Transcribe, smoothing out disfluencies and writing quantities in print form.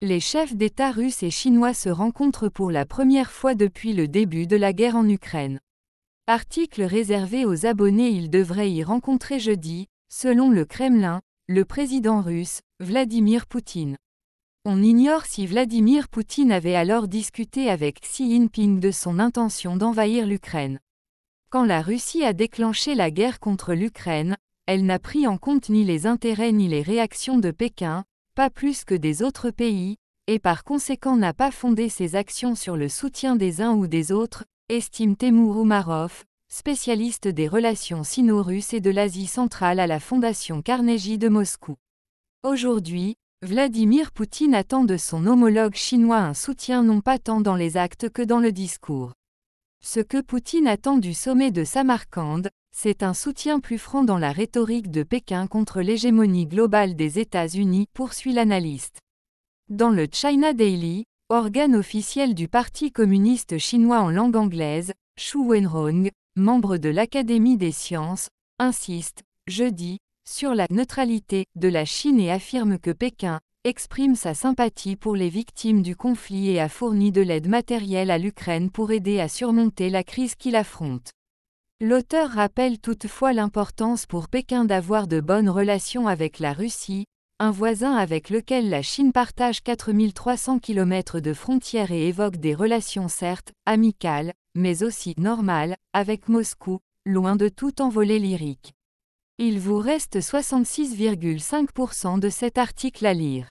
Les chefs d'État russes et chinois se rencontrent pour la première fois depuis le début de la guerre en Ukraine. Article réservé aux abonnés. Ils devraient y rencontrer jeudi, selon le Kremlin, le président russe, Vladimir Poutine. On ignore si Vladimir Poutine avait alors discuté avec Xi Jinping de son intention d'envahir l'Ukraine. Quand la Russie a déclenché la guerre contre l'Ukraine, elle n'a pris en compte ni les intérêts ni les réactions de Pékin, pas plus que des autres pays, et par conséquent n'a pas fondé ses actions sur le soutien des uns ou des autres, estime Temur Umarov, spécialiste des relations sino-russes et de l'Asie centrale à la Fondation Carnegie de Moscou. Aujourd'hui, Vladimir Poutine attend de son homologue chinois un soutien non pas tant dans les actes que dans le discours. Ce que Poutine attend du sommet de Samarcande, c'est un soutien plus franc dans la rhétorique de Pékin contre l'hégémonie globale des États-Unis, poursuit l'analyste. Dans le China Daily, organe officiel du Parti communiste chinois en langue anglaise, Xu Wenrong, membre de l'Académie des sciences, insiste, jeudi, sur la neutralité de la Chine et affirme que Pékin exprime sa sympathie pour les victimes du conflit et a fourni de l'aide matérielle à l'Ukraine pour aider à surmonter la crise qu'il affronte. L'auteur rappelle toutefois l'importance pour Pékin d'avoir de bonnes relations avec la Russie, un voisin avec lequel la Chine partage 4300 km de frontières et évoque des relations certes amicales, mais aussi normales, avec Moscou, loin de tout envolée lyrique. Il vous reste 66,5% de cet article à lire.